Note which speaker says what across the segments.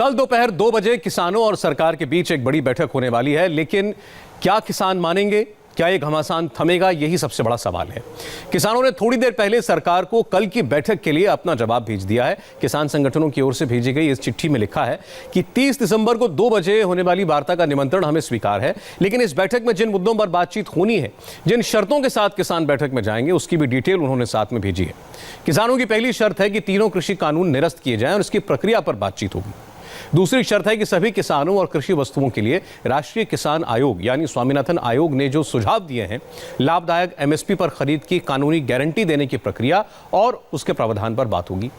Speaker 1: कल दोपहर 2 बजे किसानों और सरकार के बीच एक बड़ी बैठक होने वाली है, लेकिन क्या किसान मानेंगे? क्या ये घमासान थमेगा? यही सबसे बड़ा सवाल है। किसानों ने थोड़ी देर पहले सरकार को कल की बैठक के लिए अपना जवाब भेज दिया है। किसान संगठनों की ओर से भेजी गई इस चिट्ठी में लिखा है कि 30 दिसंबर को 2 बजे होने वाली वार्ता का निमंत्रण हमें स्वीकार है, लेकिन इस बैठक में जिन मुद्दों पर बातचीत होनी है, जिन शर्तों के साथ किसान बैठक में जाएंगे, उसकी भी डिटेल उन्होंने साथ में भेजी है। किसानों की पहली शर्त है कि तीनों कृषि कानून निरस्त किए जाएं और इसकी प्रक्रिया पर बातचीत होगी। दूसरी शर्त है कि सभी किसानों और कृषि वस्तुओं के लिए राष्ट्रीय किसान आयोग यानी स्वामीनाथन आयोग ने जो सुझाव दिए हैं, लाभदायक एमएसपी पर खरीद की कानूनी गारंटी देने की प्रक्रिया और उसके प्रावधान पर बात होगी।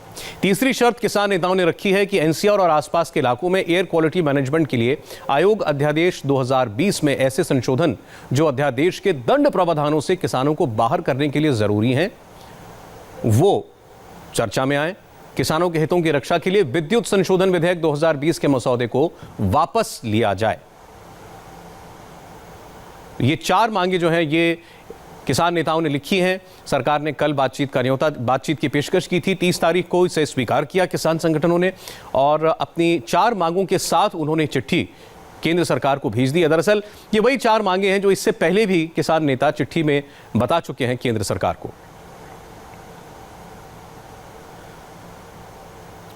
Speaker 1: तीसरी शर्त किसान नेताओं ने रखी है कि एनसीआर और आसपास के इलाकों में एयर क्वालिटी मैनेजमेंट के लिए आयोग अध्यादेश 2020 में ऐसे संशोधन जो अध्यादेश के दंड प्रावधानों से किसानों को बाहर करने के लिए जरूरी हैं, वो चर्चा में आए। किसानों के हितों की रक्षा के लिए विद्युत संशोधन विधेयक 2020 के मसौदे को वापस लिया जाए। ये 4 मांगे जो हैं, ये किसान नेताओं ने लिखी हैं। सरकार ने कल बातचीत की पेशकश की थी। 30 तारीख को इसे स्वीकार किया किसान संगठनों ने और अपनी 4 मांगों के साथ उन्होंने चिट्ठी केंद्र सरकार को भेज दी। दरअसल ये वही 4 मांगे हैं जो इससे पहले भी किसान नेता चिट्ठी में बता चुके हैं केंद्र सरकार को।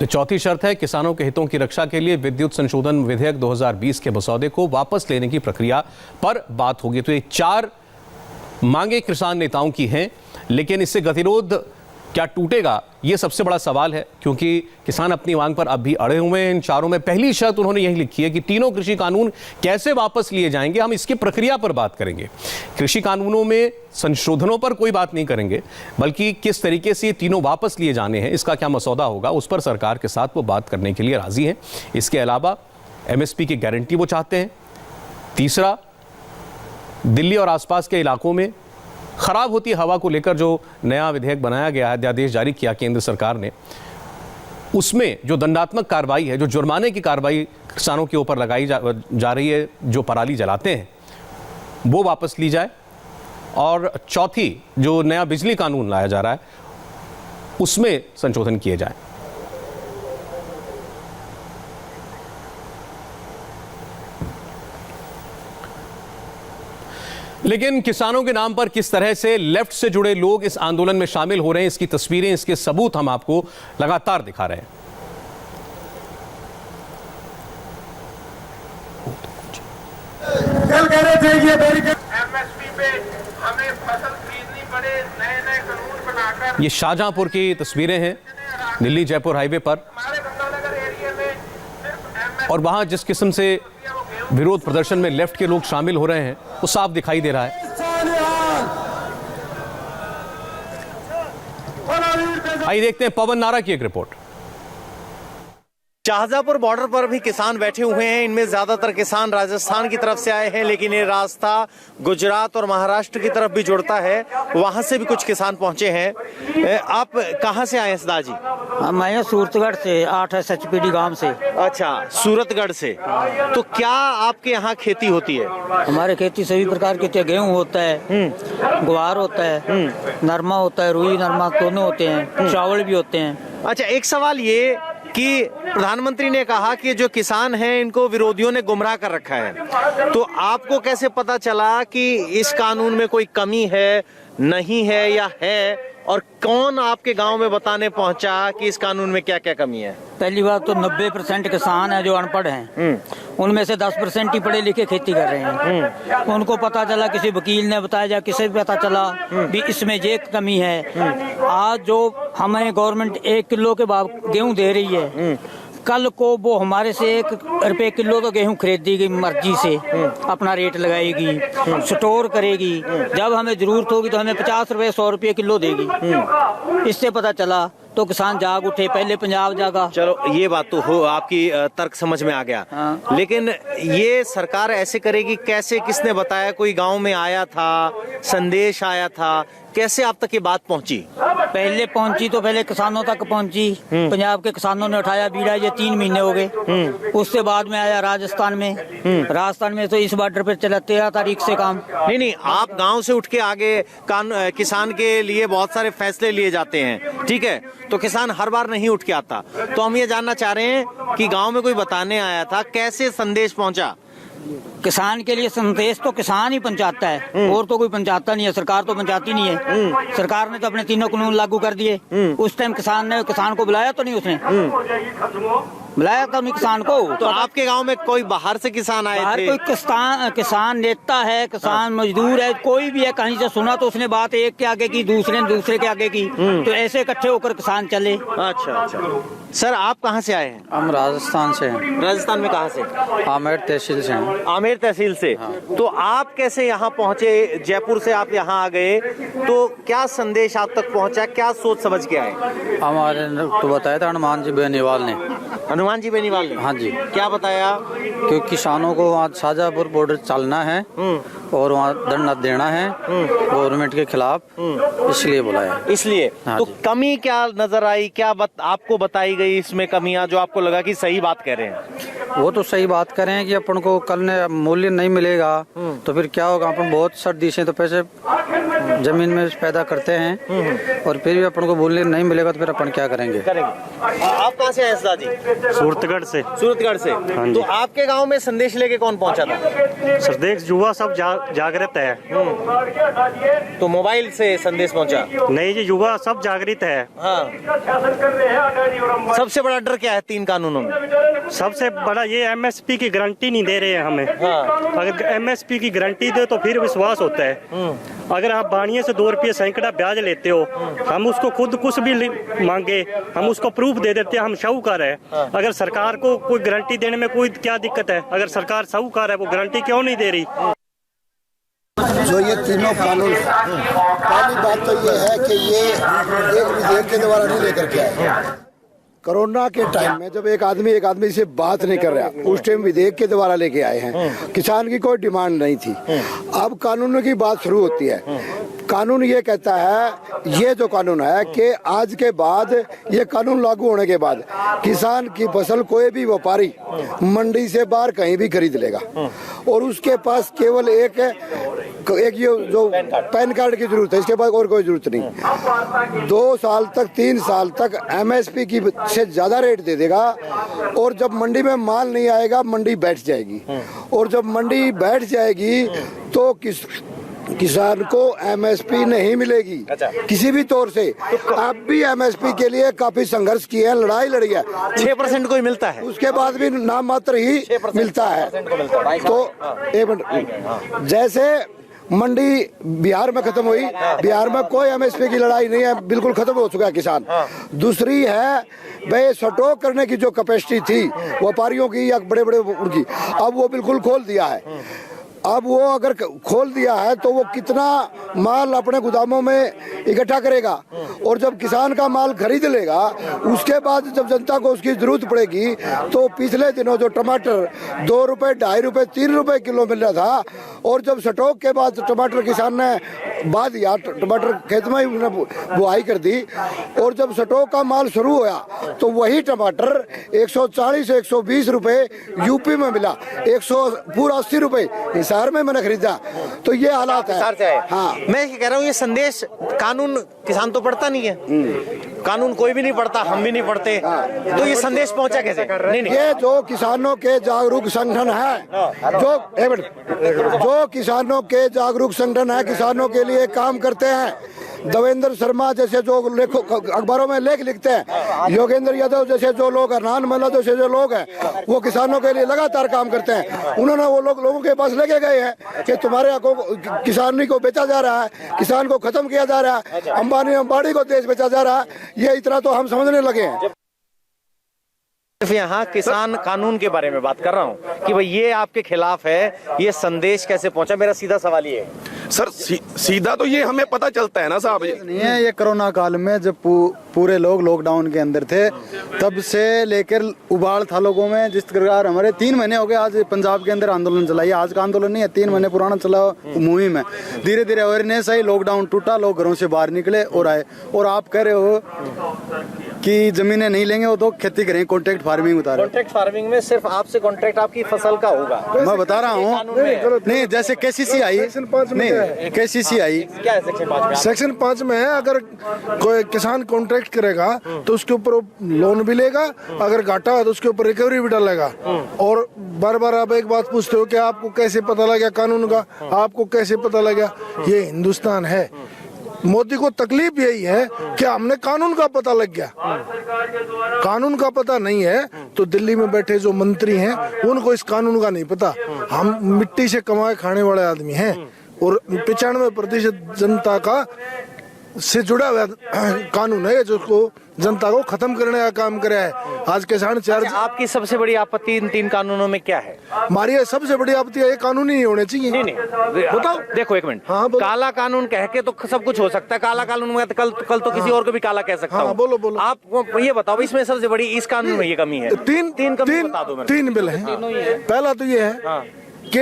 Speaker 1: तो चौथी शर्त है किसानों के हितों की रक्षा के लिए विद्युत संशोधन विधेयक 2020 के मसौदे को वापस लेने की प्रक्रिया पर बात होगी। तो ये 4 मांगे किसान नेताओं की हैं, लेकिन इससे गतिरोध क्या टूटेगा, ये सबसे बड़ा सवाल है, क्योंकि किसान अपनी मांग पर अब भी अड़े हुए हैं। इन 4 में पहली शर्त उन्होंने यही लिखी है कि तीनों कृषि कानून कैसे वापस लिए जाएंगे, हम इसकी प्रक्रिया पर बात करेंगे। कृषि कानूनों में संशोधनों पर कोई बात नहीं करेंगे, बल्कि किस तरीके से ये तीनों वापस लिए जाने हैं, इसका क्या मसौदा होगा, उस पर सरकार के साथ वो बात करने के लिए राजी हैं। इसके अलावा एमएसपी की गारंटी वो चाहते हैं। तीसरा, दिल्ली और आसपास के इलाकों में खराब होती हवा को लेकर जो नया विधेयक बनाया गया है, अध्यादेश जारी किया केंद्र सरकार ने, उसमें जो दंडात्मक कार्रवाई है, जो जुर्माने की कार्रवाई किसानों के ऊपर लगाई जा रही है जो पराली जलाते हैं, वो वापस ली जाए। और चौथी, जो नया बिजली कानून लाया जा रहा है, उसमें संशोधन किए जाए। लेकिन किसानों के नाम पर किस तरह से लेफ्ट से जुड़े लोग इस आंदोलन में शामिल हो रहे हैं, इसकी तस्वीरें, इसके सबूत हम आपको लगातार दिखा रहे हैं।
Speaker 2: कल कह रहे थे ये एमएसपी पे हमें फसल खरीदनी पड़े, नए कानून बनाकर।
Speaker 1: ये शाहजहांपुर की तस्वीरें हैं, दिल्ली जयपुर हाईवे पर,
Speaker 2: हमारे गंगानगर एरिया में सिर्फ
Speaker 1: और वहां जिस किस्म से विरोध प्रदर्शन में लेफ्ट के लोग शामिल हो रहे हैं वो साफ दिखाई दे रहा है। आइए देखते हैं पवन नारा की एक रिपोर्ट।
Speaker 3: शाहजहांपुर बॉर्डर पर भी किसान बैठे हुए हैं। इनमें ज्यादातर किसान राजस्थान की तरफ से आए हैं, लेकिन ये रास्ता गुजरात और महाराष्ट्र की तरफ भी जुड़ता है, वहां से भी कुछ किसान पहुंचे हैं। आप कहां से आए हैं सदा जी?
Speaker 4: हम आए सूरतगढ़ से, 8 SHPD गांव से।
Speaker 3: अच्छा, सूरतगढ़ से। तो क्या आपके यहाँ खेती होती है?
Speaker 4: हमारे खेती सभी प्रकार की, गेहूँ होता है, ग्वार होता है, नरमा होता है, रुई नरमा दोनों होते हैं, चावल भी होते हैं।
Speaker 3: अच्छा, एक सवाल ये कि प्रधानमंत्री ने कहा कि जो किसान हैं इनको विरोधियों ने गुमराह कर रखा है, तो आपको कैसे पता चला कि इस कानून में कोई कमी है, नहीं है या है, और कौन आपके गांव में बताने पहुंचा कि इस कानून में क्या क्या कमी है?
Speaker 4: पहली बात तो 90% किसान है जो अनपढ़ हैं, उनमें से 10% ही पढ़े लिखे खेती कर रहे हैं। उनको पता चला, किसी वकील ने बताया या किसी भी पता चला भी इसमें ये कमी है। आज जो हमें गवर्नमेंट 1 किलो के भाव गेहूं दे रही है, कल को वो हमारे से 1 रुपए किलो तो गेहूं खरीदेगी मर्जी से, अपना रेट लगाएगी, स्टोर करेगी। जब हमें जरूरत होगी तो हमें 50 रुपए 100 रुपए किलो देगी। इससे पता चला तो किसान जाग उठे, पहले पंजाब जागा।
Speaker 3: चलो, ये बात तो हो, आपकी तर्क समझ में आ गया।
Speaker 4: हाँ।
Speaker 3: लेकिन ये सरकार ऐसे करेगी कैसे? किसने बताया? कोई गांव में आया था, संदेश आया था, कैसे आप तक ये बात पहुंची?
Speaker 4: पहले पहुंची तो पहले किसानों तक पहुंची। पंजाब के किसानों ने उठाया बीड़ा, ये 3 महीने हो गए। उससे बाद में आया राजस्थान में। राजस्थान में तो इस बॉर्डर पे चला 13 तारीख से काम।
Speaker 3: नहीं, आप गांव से उठ के आगे किसान के लिए बहुत सारे फैसले लिए जाते हैं, ठीक है, तो किसान हर बार नहीं उठ के आता। तो हम ये जानना चाह रहे हैं कि गांव में कोई बताने आया था, कैसे संदेश पहुंचा?
Speaker 4: किसान के लिए संदेश तो किसान ही पहुंचाता है, और तो कोई पहुंचाता नहीं है। सरकार तो पहुंचाती नहीं है। सरकार ने तो अपने 3 कानून लागू कर दिए। उस टाइम किसान को बुलाया तो नहीं, उसने बुलाया तो नहीं किसान को।
Speaker 3: तो आपके गांव में कोई बाहर से किसान आए
Speaker 4: बाहर
Speaker 3: थे?
Speaker 4: कोई किसान नेता है, किसान मजदूर है, कोई भी है, कहीं से सुना तो उसने बात एक के आगे की, दूसरे ने दूसरे के आगे की, तो ऐसे इकट्ठे होकर किसान चले।
Speaker 3: अच्छा। सर, आप कहाँ से आए हैं?
Speaker 5: हम राजस्थान से हैं।
Speaker 3: राजस्थान में कहाँ से?
Speaker 5: आमेर तहसील से हैं।
Speaker 3: आमेर तहसील से। तो आप कैसे यहाँ पहुँचे? जयपुर से आप यहाँ आ गए, तो क्या संदेश आप तक पहुँचा, क्या सोच समझ के आए?
Speaker 5: हमारे तो बताया था हनुमान जी बेनीवाल ने।
Speaker 3: हनुमान जी बेनीवाल ने?
Speaker 5: हाँ जी।
Speaker 3: क्या बताया?
Speaker 5: क्योंकि किसानों को वहाँ शाहजहाँपुर बॉर्डर चलना है और वहाँ धरना देना है गवर्नमेंट के खिलाफ, इसलिए बुलाया।
Speaker 3: इसलिए?
Speaker 5: हाँ
Speaker 3: तो
Speaker 5: जी।
Speaker 3: कमी क्या नजर आई, क्या आपको बताई गई इसमें कमियां जो आपको लगा कि सही बात कह रहे हैं?
Speaker 5: वो तो सही बात कर रहे हैं कि अपन को कल ने मूल्य नहीं मिलेगा तो फिर क्या होगा। अपन बहुत सर्दी से तो पैसे जमीन में पैदा करते हैं और फिर भी अपन को मूल्य नहीं मिलेगा तो फिर अपन क्या करेंगे?
Speaker 3: आप कहाँ से हैं जी?
Speaker 6: सूरतगढ़ से।
Speaker 3: सूरतगढ़ से। तो आपके गांव में संदेश लेके कौन पहुंचा था?
Speaker 6: सरदेश युवा सब जागृत है।
Speaker 3: तो मोबाइल से संदेश पहुंचा?
Speaker 6: नहीं जी, युवा सब जागृत है।
Speaker 3: हाँ। सबसे बड़ा डर क्या है 3 कानूनों में?
Speaker 6: सबसे बड़ा ये एमएसपी की गारंटी नहीं दे रहे हैं हमें।
Speaker 3: हाँ।
Speaker 6: अगर एमएसपी की गारंटी दे तो फिर विश्वास होता है। अगर आप बानिये से 2 रुपये सैकड़ा ब्याज लेते हो, हम उसको खुद कुछ भी मांगे, हम उसको प्रूफ दे देते हैं, हम शाहूकार है। अगर सरकार को कोई गारंटी देने में कोई क्या दिक्कत है? अगर सरकार शाहूकार है, वो गारंटी क्यों नहीं दे रही?
Speaker 7: जो ये तीनों कानून, पहली बात तो ये है कि ये एक विधेयक के द्वारा नहीं लेकर के आए। कोरोना के टाइम में जब एक आदमी से बात नहीं कर रहा, उस टाइम विधेयक के द्वारा लेके आए हैं। किसान की कोई डिमांड नहीं थी। अब कानूनों की बात शुरू होती है। कानून ये कहता है, ये जो कानून है कि आज के बाद, ये कानून लागू होने के बाद किसान की फसल कोई भी व्यापारी मंडी से बाहर कहीं भी खरीद लेगा और उसके पास केवल एक ये जो पैन कार्ड की जरूरत है, इसके बाद और कोई जरूरत नहीं। 2 साल तक 3 साल तक एमएसपी की से ज्यादा रेट दे देगा और जब मंडी में माल नहीं आएगा मंडी बैठ जाएगी और जब मंडी बैठ जाएगी तो किसान को एमएसपी नहीं मिलेगी।
Speaker 3: अच्छा।
Speaker 7: किसी भी तौर से। आप भी एमएसपी के लिए काफी संघर्ष किए हैं, लड़ाई लड़ी है।
Speaker 3: 6% को ही मिलता है,
Speaker 7: उसके बाद भी नाम मात्र ही मिलता है। तो एक मिनट, जैसे मंडी बिहार में खत्म हुई, बिहार में कोई एमएसपी की लड़ाई नहीं है, बिल्कुल खत्म हो चुका है किसान। दूसरी है भाई, स्टॉक करने की जो कैपेसिटी थी व्यापारियों की या बड़े बड़े उनकी, अब वो बिल्कुल खोल दिया है। अब वो अगर खोल दिया है तो वो कितना माल अपने गोदामों में इकट्ठा करेगा और जब किसान का माल खरीद लेगा उसके बाद जब जनता को उसकी जरूरत पड़ेगी तो पिछले दिनों जो टमाटर 2 रुपए, 2.5 रुपए, 3 रुपए किलो मिल रहा था और जब स्टॉक के बाद टमाटर किसान ने बाद या टमाटर खेत में ही बुआई कर दी और जब स्टॉक का माल शुरू होया तो वही टमाटर 140 से 120 रुपए यूपी में मिला, 180 रुपए हिसार में मैंने खरीदा। तो ये हालात है।
Speaker 3: हाँ, मैं कह रहा हूँ ये संदेश, कानून किसान तो पढ़ता नहीं है, कानून कोई भी नहीं पढ़ता, हम भी नहीं पढ़ते, तो ये संदेश पहुंचा कैसे? नहीं।
Speaker 7: ये जो किसानों के जागरूक संगठन है, जो किसानों के जागरूक संगठन है, किसानों के लिए काम करते हैं, देवेंद्र शर्मा जैसे जो लेखक अखबारों में लेख लिखते हैं, योगेंद्र यादव जैसे जो लोग, हरनान मल्ला जैसे जो लोग हैं, वो किसानों के लिए लगातार काम करते हैं। उन्होंने वो लोगों के पास लेके गए हैं कि तुम्हारे हकों किसानी को बेचा जा रहा है, किसान को खत्म किया जा रहा है, अंबानी को देश बेचा जा रहा है। ये इतना तो हम समझने लगे हैं।
Speaker 3: सिर्फ यहाँ किसान कानून के बारे में बात कर रहा हूँ कि भाई ये आपके खिलाफ है, ये संदेश कैसे पहुंचा? मेरा सीधा सवाल ये है।
Speaker 8: सर सीधा तो ये हमें पता चलता है ना साहब,
Speaker 9: नहीं है ये कोरोना काल में जब पूरे लोग लॉकडाउन के अंदर थे तब से लेकर उबाल था लोगों में। जिस प्रकार हमारे 3 महीने हो गए आज पंजाब के अंदर आंदोलन चला, ये आज का आंदोलन नहीं है, 3 महीने पुराना चला मुहिम है। धीरे धीरे अवेयरनेस आई, लॉकडाउन टूटा, लोग घरों से बाहर निकले और आए। और आप कह रहे हो कि जमीनें नहीं लेंगे, वो तो खेती करेंगे, कॉन्ट्रैक्ट फार्मिंग उतारे।
Speaker 3: कॉन्ट्रैक्ट फार्मिंग में सिर्फ आपसे कॉन्ट्रैक्ट आपकी फसल का होगा,
Speaker 9: मैं बता रहा हूँ। नहीं जैसे KCC आई, नहीं KCC आई,
Speaker 3: क्या है सेक्शन 5 में?
Speaker 7: सेक्शन 5 में है, अगर कोई किसान कॉन्ट्रैक्ट करेगा तो उसके ऊपर लोन भी लेगा, अगर घाटा है तो उसके ऊपर रिकवरी भी डालेगा। और बार बार आप एक बात पूछते हो कि आपको कैसे पता लगा कानून का, आपको कैसे पता लगा? ये हिंदुस्तान है। मोदी को तकलीफ यही है कि हमने कानून का पता लग गया, कानून का पता नहीं है तो दिल्ली में बैठे जो मंत्री हैं उनको इस कानून का नहीं पता। हम मिट्टी से कमाए खाने वाले आदमी हैं और 95% जनता का से जुड़ा हुआ कानून है जो जनता को खत्म करने का काम करे है। आज किसान चार्ज।
Speaker 3: आपकी सबसे बड़ी आपत्ति इन 3 कानूनों में क्या है?
Speaker 7: हमारी सबसे बड़ी आपत्ति है, ये कानून ही नहीं होने चाहिए।
Speaker 3: नहीं बताओ, देखो एक मिनट।
Speaker 7: हाँ,
Speaker 3: काला कानून कह के तो सब कुछ हो सकता है, काला कानून में कल तो किसी और को भी काला कह सकता हूँ।
Speaker 7: बोलो।
Speaker 3: आप ये बताओ इसमें सबसे बड़ी इस कानून में ये कमी है?
Speaker 7: तीन बिल है। पहला तो ये है कि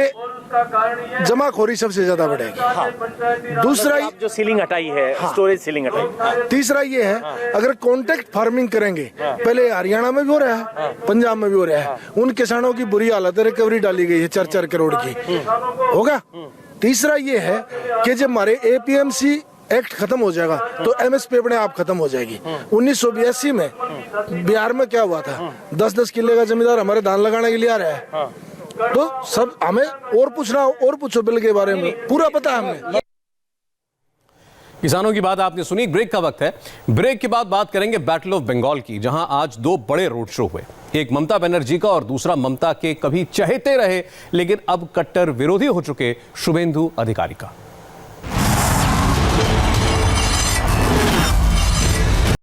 Speaker 7: जमाखोरी सबसे ज्यादा बढ़ेगी। दूसरा
Speaker 3: जो सीलिंग हटाई है, स्टोरेज सीलिंग हटाई।
Speaker 7: तीसरा ये है अगर कॉन्ट्रैक्ट फार्मिंग करेंगे, पहले हरियाणा में भी हो रहा है, पंजाब में भी हो रहा है, उन किसानों की बुरी हालत है, रिकवरी डाली गई है 4-4 करोड़ की, होगा। तीसरा ये है कि जब हमारे APMC एक्ट खत्म हो जाएगा तो MSP अपने आप खत्म हो जाएगी। 1982 में बिहार में क्या हुआ था, 10-10 किले का जमींदार हमारे धान लगाने के लिए आ रहा है। तो सब हमें और पूछना, और पूछो बिल के बारे में, पूरा पता है हमें।
Speaker 1: किसानों की बात आपने सुनी। ब्रेक का वक्त है। ब्रेक के बाद बात करेंगे बैटल ऑफ बंगाल की, जहां आज 2 बड़े रोड शो हुए, एक ममता बनर्जी का और दूसरा ममता के कभी चहेते रहे लेकिन अब कट्टर विरोधी हो चुके शुभेंदु अधिकारी का।